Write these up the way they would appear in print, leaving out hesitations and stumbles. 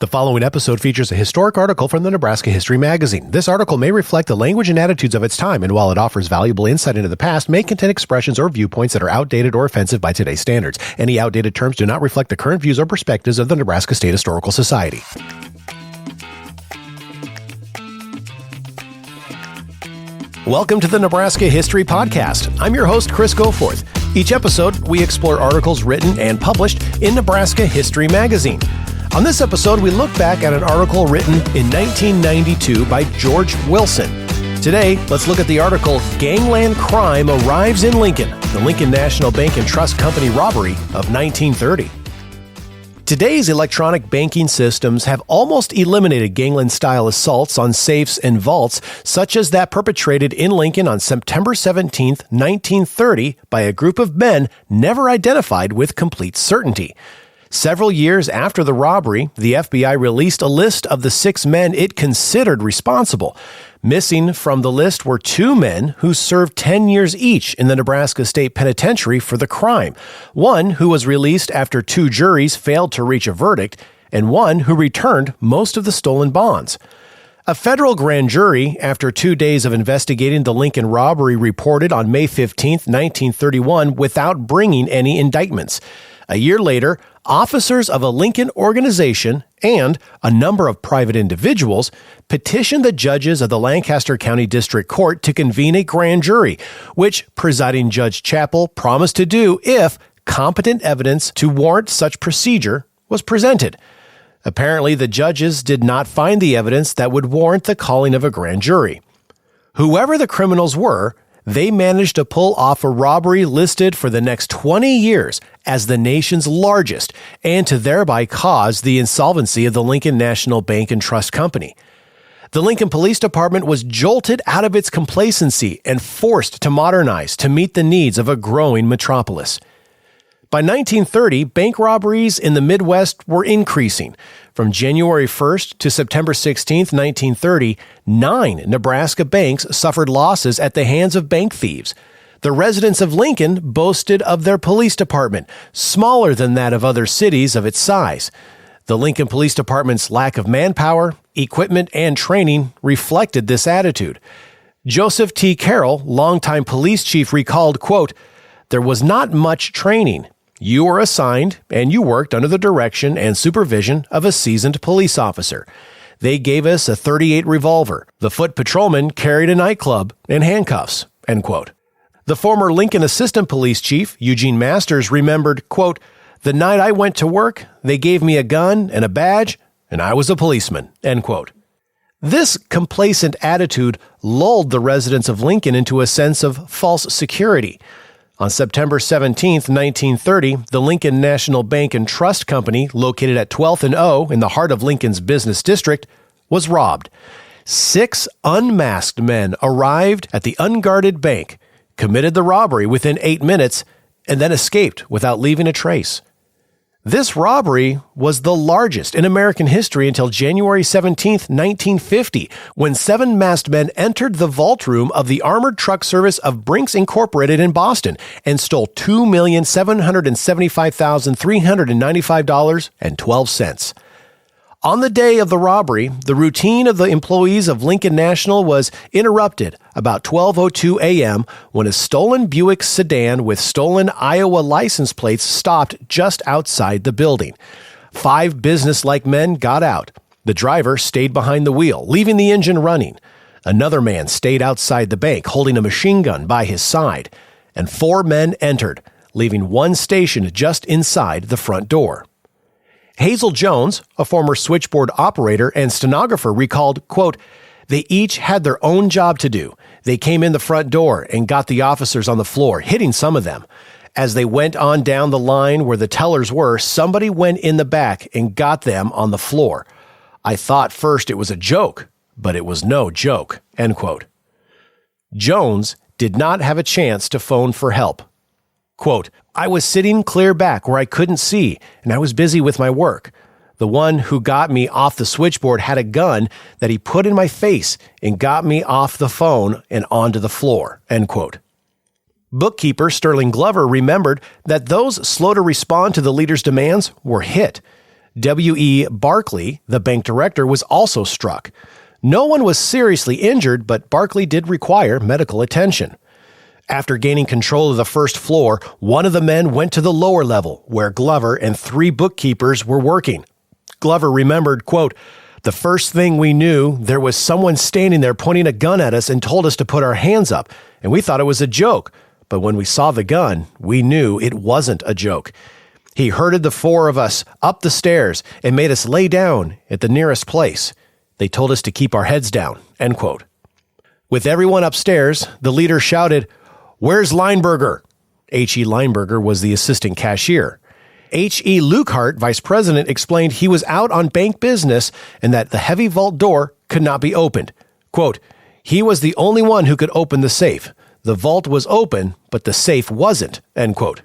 The following episode features a historic article from the Nebraska History magazine. This article may reflect the language and attitudes of its time, and while it offers valuable insight into the past, may contain expressions or viewpoints that are outdated or offensive by today's standards. Any outdated terms do not reflect the current views or perspectives of the Nebraska State Historical Society. Welcome to the Nebraska History Podcast. I'm your host, Chris Goforth. Each episode, we explore articles written and published in Nebraska History magazine. On this episode, we look back at an article written in 1992 by George Wilson. Today, let's look at the article, Gangland Crime Arrives in Lincoln, the Lincoln National Bank and Trust Company Robbery of 1930. Today's electronic banking systems have almost eliminated gangland-style assaults on safes and vaults, such as that perpetrated in Lincoln on September 17, 1930, by a group of men never identified with complete certainty. Several years after the robbery, the FBI released a list of the 6 men it considered responsible. Missing from the list were 2 men who served 10 years each in the Nebraska State Penitentiary for the crime, one who was released after 2 juries failed to reach a verdict, and one who returned most of the stolen bonds. A federal grand jury, after 2 days of investigating the Lincoln robbery, reported on May 15, 1931, without bringing any indictments. A year later, officers of a Lincoln organization and a number of private individuals petitioned the judges of the Lancaster County District Court to convene a grand jury, which presiding Judge Chappell promised to do if competent evidence to warrant such procedure was presented. Apparently, the judges did not find the evidence that would warrant the calling of a grand jury. Whoever the criminals were, they managed to pull off a robbery listed for the next 20 years as the nation's largest, and to thereby cause the insolvency of the Lincoln National Bank and Trust Company. The Lincoln Police Department was jolted out of its complacency and forced to modernize to meet the needs of a growing metropolis. By 1930, bank robberies in the Midwest were increasing. From January 1st to September 16, 1930, 9 Nebraska banks suffered losses at the hands of bank thieves. The residents of Lincoln boasted of their police department, smaller than that of other cities of its size. The Lincoln Police Department's lack of manpower, equipment, and training reflected this attitude. Joseph T. Carroll, longtime police chief, recalled, quote, "There was not much training. You were assigned, and you worked under the direction and supervision of a seasoned police officer. They gave us a .38 revolver. The foot patrolman carried a nightclub and handcuffs," end quote. The former Lincoln Assistant Police Chief, Eugene Masters, remembered, quote, "The night I went to work, they gave me a gun and a badge, and I was a policeman," end quote. This complacent attitude lulled the residents of Lincoln into a sense of false security. On September 17, 1930, the Lincoln National Bank and Trust Company, located at 12th and O in the heart of Lincoln's business district, was robbed. 6 unmasked men arrived at the unguarded bank, committed the robbery within 8 minutes, and then escaped without leaving a trace. This robbery was the largest in American history until January 17, 1950, when 7 masked men entered the vault room of the Armored Truck Service of Brinks Incorporated in Boston and stole $2,775,395.12. On the day of the robbery, the routine of the employees of Lincoln National was interrupted about 12:02 a.m. when a stolen Buick sedan with stolen Iowa license plates stopped just outside the building. 5 businesslike men got out. The driver stayed behind the wheel, leaving the engine running. Another man stayed outside the bank, holding a machine gun by his side. And 4 men entered, leaving 1 stationed just inside the front door. Hazel Jones, a former switchboard operator and stenographer, recalled, quote, "They each had their own job to do. They came in the front door and got the officers on the floor, hitting some of them. As they went on down the line where the tellers were, somebody went in the back and got them on the floor. I thought first it was a joke, but it was no joke," end quote. Jones did not have a chance to phone for help. Quote, "I was sitting clear back where I couldn't see, and I was busy with my work. The one who got me off the switchboard had a gun that he put in my face and got me off the phone and onto the floor," end quote. Bookkeeper Sterling Glover remembered that those slow to respond to the leader's demands were hit. W.E. Barkley, the bank director, was also struck. No one was seriously injured, but Barkley did require medical attention. After gaining control of the first floor, one of the men went to the lower level, where Glover and 3 bookkeepers were working. Glover remembered, quote, "The first thing we knew, there was someone standing there pointing a gun at us and told us to put our hands up, and we thought it was a joke. But when we saw the gun, we knew it wasn't a joke. He herded the 4 of us up the stairs and made us lay down at the nearest place. They told us to keep our heads down," end quote. With everyone upstairs, the leader shouted, "Where's Lineberger?" H.E. Lineberger was the assistant cashier. H.E. Lukehart, vice president, explained he was out on bank business and that the heavy vault door could not be opened. Quote, "He was the only one who could open the safe. The vault was open, but the safe wasn't," end quote.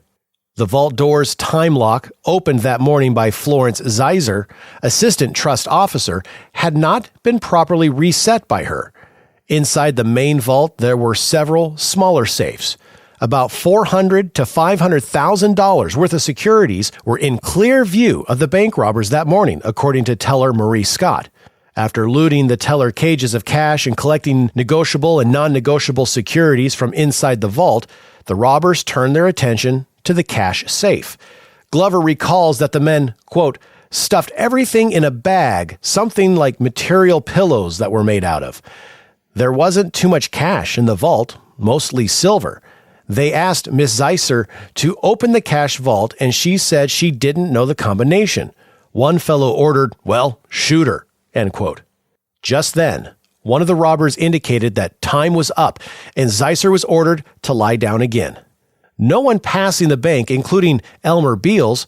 The vault door's time lock, opened that morning by Florence Zeiser, assistant trust officer, had not been properly reset by her. Inside the main vault, there were several smaller safes. About $400,000 to $500,000 worth of securities were in clear view of the bank robbers that morning, according to teller Marie Scott. After looting the teller cages of cash and collecting negotiable and non-negotiable securities from inside the vault, the robbers turned their attention to the cash safe. Glover recalls that the men, quote, "stuffed everything in a bag, something like material pillows that were made out of. There wasn't too much cash in the vault, mostly silver. They asked Miss Zeiser to open the cash vault, and she said she didn't know the combination. One fellow ordered, 'Well, shoot her,'" end quote. Just then, one of the robbers indicated that time was up, and Zeiser was ordered to lie down again. No one passing the bank, including Elmer Beals,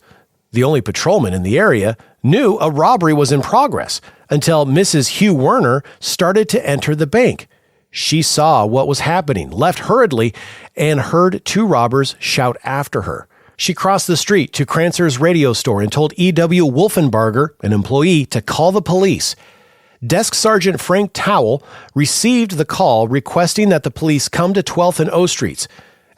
the only patrolman in the area, knew a robbery was in progress until Mrs. Hugh Werner started to enter the bank. She saw what was happening, left hurriedly, and heard 2 robbers shout after her. She crossed the street to Kranzer's radio store and told E.W. Wolfenbarger, an employee, to call the police. Desk Sergeant Frank Towell received the call requesting that the police come to 12th and O Streets.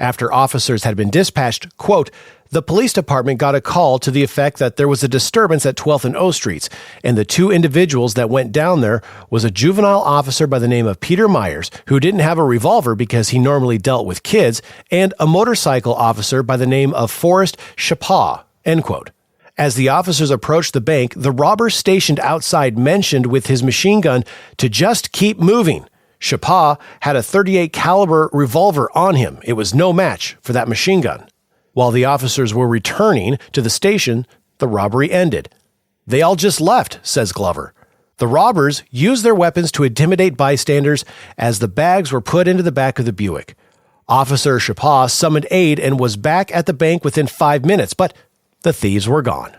After officers had been dispatched, quote, "The police department got a call to the effect that there was a disturbance at 12th and O Streets, and the 2 individuals that went down there was a juvenile officer by the name of Peter Myers, who didn't have a revolver because he normally dealt with kids, and a motorcycle officer by the name of Forrest Chapaw," end quote. As the officers approached the bank, the robber stationed outside mentioned with his machine gun to just keep moving. Chapaw had a .38 caliber revolver on him. It was no match for that machine gun. While the officers were returning to the station, the robbery ended. "They all just left," says Glover. The robbers used their weapons to intimidate bystanders as the bags were put into the back of the Buick. Officer Chapaw summoned aid and was back at the bank within 5 minutes, but the thieves were gone.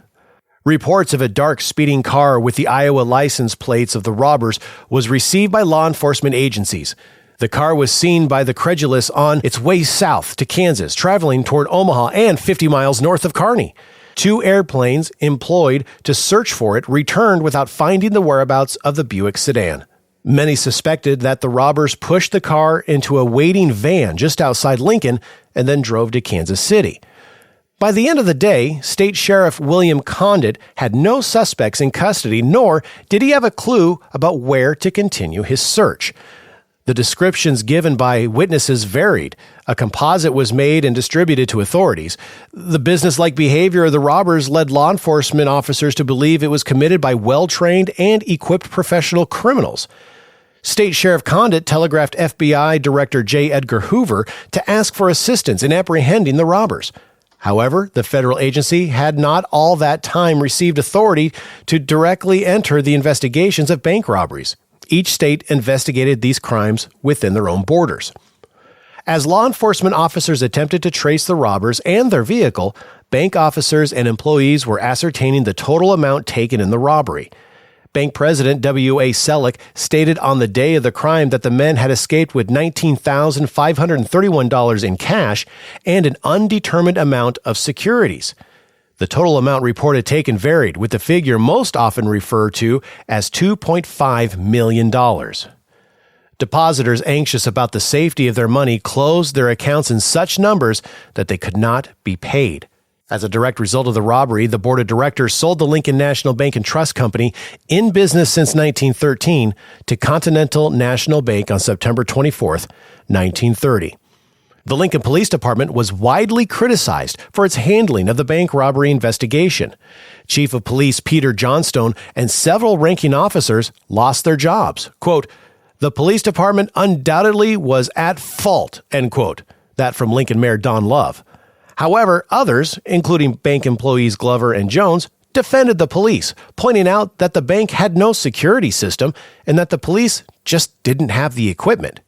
Reports of a dark speeding car with the Iowa license plates of the robbers was received by law enforcement agencies. The car was seen by the credulous on its way south to Kansas, traveling toward Omaha and 50 miles north of Kearney. 2 airplanes employed to search for it returned without finding the whereabouts of the Buick sedan. Many suspected that the robbers pushed the car into a waiting van just outside Lincoln and then drove to Kansas City. By the end of the day, State Sheriff William Condit had no suspects in custody, nor did he have a clue about where to continue his search. The descriptions given by witnesses varied. A composite was made and distributed to authorities. The businesslike behavior of the robbers led law enforcement officers to believe it was committed by well-trained and equipped professional criminals. State Sheriff Condit telegraphed FBI Director J. Edgar Hoover to ask for assistance in apprehending the robbers. However, the federal agency had not all that time received authority to directly enter the investigations of bank robberies. Each state investigated these crimes within their own borders. As law enforcement officers attempted to trace the robbers and their vehicle, bank officers and employees were ascertaining the total amount taken in the robbery. Bank President W.A. Selleck stated on the day of the crime that the men had escaped with $19,531 in cash and an undetermined amount of securities. The total amount reported taken varied, with the figure most often referred to as $2.5 million. Depositors anxious about the safety of their money closed their accounts in such numbers that they could not be paid. As a direct result of the robbery, the board of directors sold the Lincoln National Bank and Trust Company, in business since 1913, to Continental National Bank on September 24, 1930. The Lincoln Police Department was widely criticized for its handling of the bank robbery investigation. Chief of Police Peter Johnstone and several ranking officers lost their jobs. Quote, "The police department undoubtedly was at fault," end quote. That from Lincoln Mayor Don Love. However, others, including bank employees Glover and Jones, defended the police, pointing out that the bank had no security system and that the police just didn't have the equipment.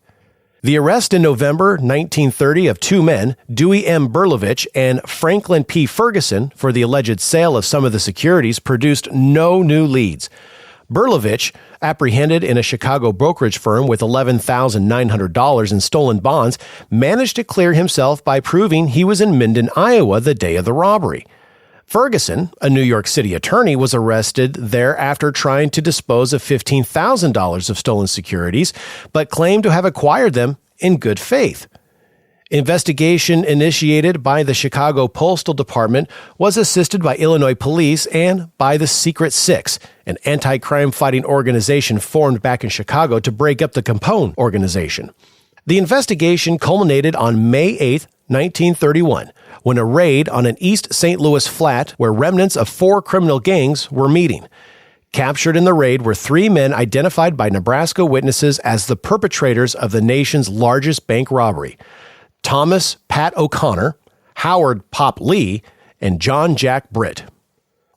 The arrest in November 1930 of two men, Dewey M. Berlovich and Franklin P. Ferguson, for the alleged sale of some of the securities produced no new leads. Berlovich, apprehended in a Chicago brokerage firm with $11,900 in stolen bonds, managed to clear himself by proving he was in Minden, Iowa, the day of the robbery. Ferguson, a New York City attorney, was arrested there after trying to dispose of $15,000 of stolen securities, but claimed to have acquired them in good faith. Investigation initiated by the Chicago Postal Department was assisted by Illinois police and by the Secret Six, an anti-crime fighting organization formed back in Chicago to break up the Capone organization. The investigation culminated on May 8, 1931, when a raid on an East St. Louis flat where remnants of 4 criminal gangs were meeting. Captured in the raid were 3 men identified by Nebraska witnesses as the perpetrators of the nation's largest bank robbery: Thomas Pat O'Connor, Howard Pop Lee, and John Jack Britt.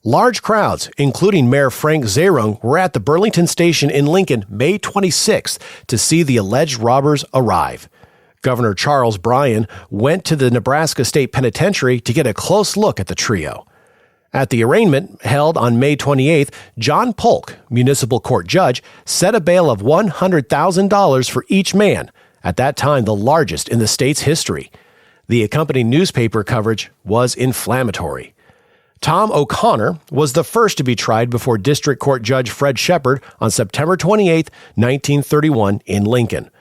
Large crowds, including Mayor Frank Zarung, were at the Burlington Station in Lincoln May 26th to see the alleged robbers arrive. Governor Charles Bryan went to the Nebraska State Penitentiary to get a close look at the trio. At the arraignment held on May 28th, John Polk, municipal court judge, set a bail of $100,000 for each man, at that time the largest in the state's history. The accompanying newspaper coverage was inflammatory. Tom O'Connor was the first to be tried before District Court Judge Fred Shepard on September 28, 1931, in Lincoln.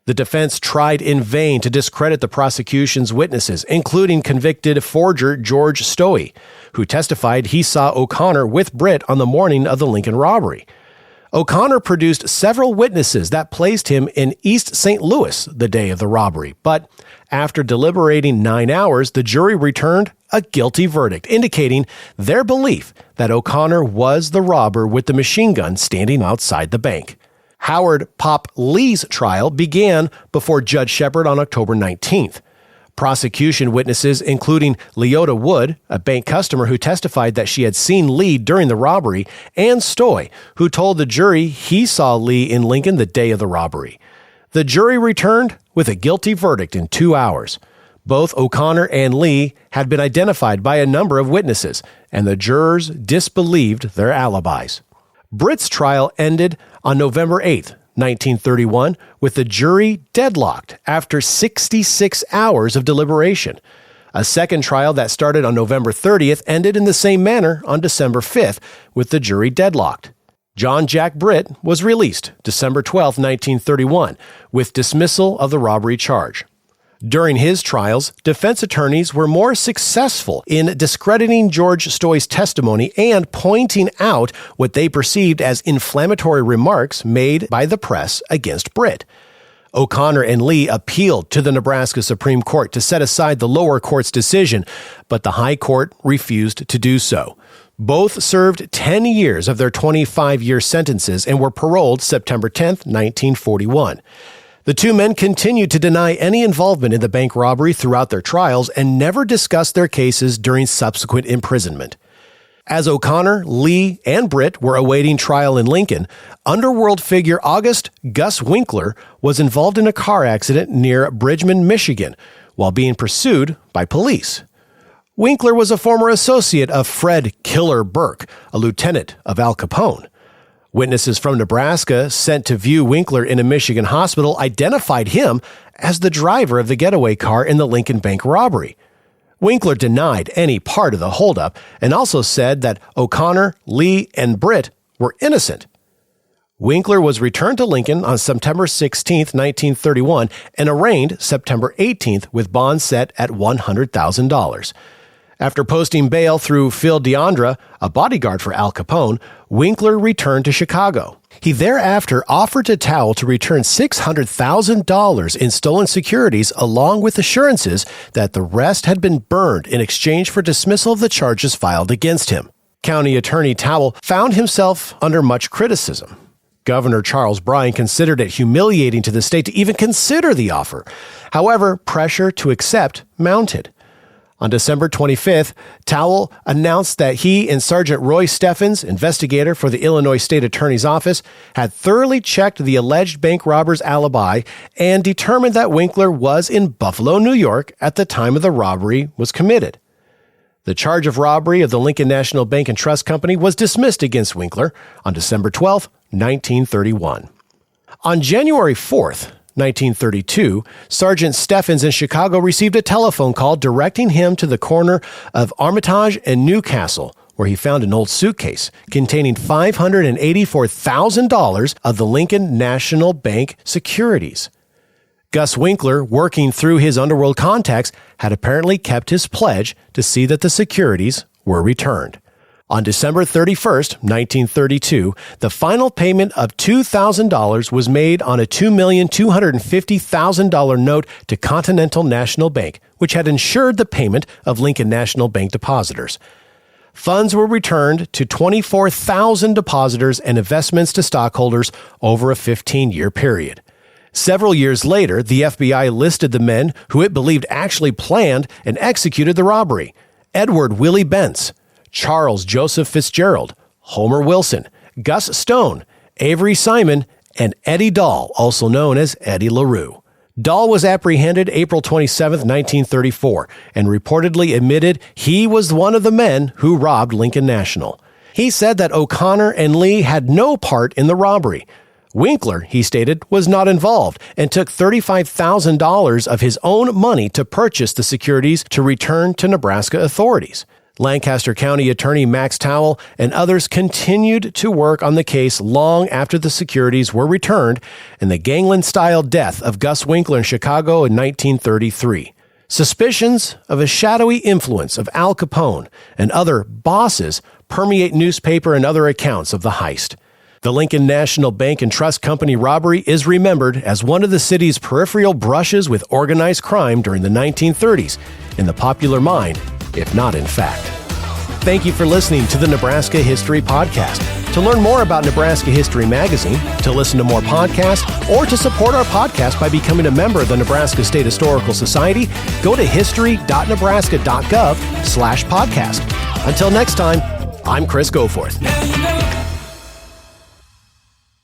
The defense tried in vain to discredit the prosecution's witnesses, including convicted forger George Stoey, who testified he saw O'Connor with Britt on the morning of the Lincoln robbery. O'Connor produced several witnesses that placed him in East St. Louis the day of the robbery, but after deliberating 9 hours, the jury returned a guilty verdict, indicating their belief that O'Connor was the robber with the machine gun standing outside the bank. Howard Pop Lee's trial began before Judge Shepard on October 19th. Prosecution witnesses, including Leota Wood, a bank customer who testified that she had seen Lee during the robbery, and Stoy, who told the jury he saw Lee in Lincoln the day of the robbery. The jury returned with a guilty verdict in 2 hours. Both O'Connor and Lee had been identified by a number of witnesses, and the jurors disbelieved their alibis. Britt's trial ended on November 8, 1931, with the jury deadlocked after 66 hours of deliberation. A second trial that started on November 30th ended in the same manner on December 5th, with the jury deadlocked. John Jack Britt was released December 12, 1931, with dismissal of the robbery charge. During his trials, defense attorneys were more successful in discrediting George Stoy's testimony and pointing out what they perceived as inflammatory remarks made by the press against Britt. O'Connor and Lee appealed to the Nebraska Supreme Court to set aside the lower court's decision, but the high court refused to do so. Both served 10 years of their 25-year sentences and were paroled September 10, 1941. The two men continued to deny any involvement in the bank robbery throughout their trials and never discussed their cases during subsequent imprisonment. As O'Connor, Lee, and Britt were awaiting trial in Lincoln, underworld figure August Gus Winkler was involved in a car accident near Bridgman, Michigan, while being pursued by police. Winkler was a former associate of Fred Killer Burke, a lieutenant of Al Capone. Witnesses from Nebraska sent to view Winkler in a Michigan hospital identified him as the driver of the getaway car in the Lincoln Bank robbery. Winkler denied any part of the holdup and also said that O'Connor, Lee, and Britt were innocent. Winkler was returned to Lincoln on September 16, 1931, and arraigned September 18th with bond set at $100,000. After posting bail through Phil Deandra, a bodyguard for Al Capone, Winkler returned to Chicago. He thereafter offered to Towle to return $600,000 in stolen securities along with assurances that the rest had been burned in exchange for dismissal of the charges filed against him. County Attorney Towle found himself under much criticism. Governor Charles Bryan considered it humiliating to the state to even consider the offer. However, pressure to accept mounted. On December 25th, Towle announced that he and Sergeant Roy Steffens, investigator for the Illinois State Attorney's Office, had thoroughly checked the alleged bank robber's alibi and determined that Winkler was in Buffalo, New York at the time of the robbery was committed. The charge of robbery of the Lincoln National Bank and Trust Company was dismissed against Winkler on December 12, 1931. On January 4th, 1932, Sergeant Steffens in Chicago received a telephone call directing him to the corner of Armitage and Newcastle, where he found an old suitcase containing $584,000 of the Lincoln National Bank securities. Gus Winkler, working through his underworld contacts, had apparently kept his pledge to see that the securities were returned. On December 31st, 1932, the final payment of $2,000 was made on a $2,250,000 note to Continental National Bank, which had insured the payment of Lincoln National Bank depositors. Funds were returned to 24,000 depositors and investments to stockholders over a 15-year period. Several years later, the FBI listed the men who it believed actually planned and executed the robbery: Edward Willie Bentz, Charles Joseph Fitzgerald, Homer Wilson, Gus Stone, Avery Simon, and Eddie Dahl, also known as Eddie LaRue. Dahl was apprehended April 27, 1934, and reportedly admitted he was one of the men who robbed Lincoln National. He said that O'Connor and Lee had no part in the robbery. Winkler, he stated, was not involved and took $35,000 of his own money to purchase the securities to return to Nebraska authorities. Lancaster County Attorney Max Towle and others continued to work on the case long after the securities were returned and the Gangland-style death of Gus Winkler in Chicago in 1933. Suspicions of a shadowy influence of Al Capone and other bosses permeate newspaper and other accounts of the heist. The Lincoln National Bank and Trust Company robbery is remembered as one of the city's peripheral brushes with organized crime during the 1930s, in the popular mind, if not in fact. Thank you for listening to the Nebraska History Podcast. To learn more about Nebraska History Magazine, to listen to more podcasts, or to support our podcast by becoming a member of the Nebraska State Historical Society, go to history.nebraska.gov/podcast. Until next time, I'm Chris Goforth.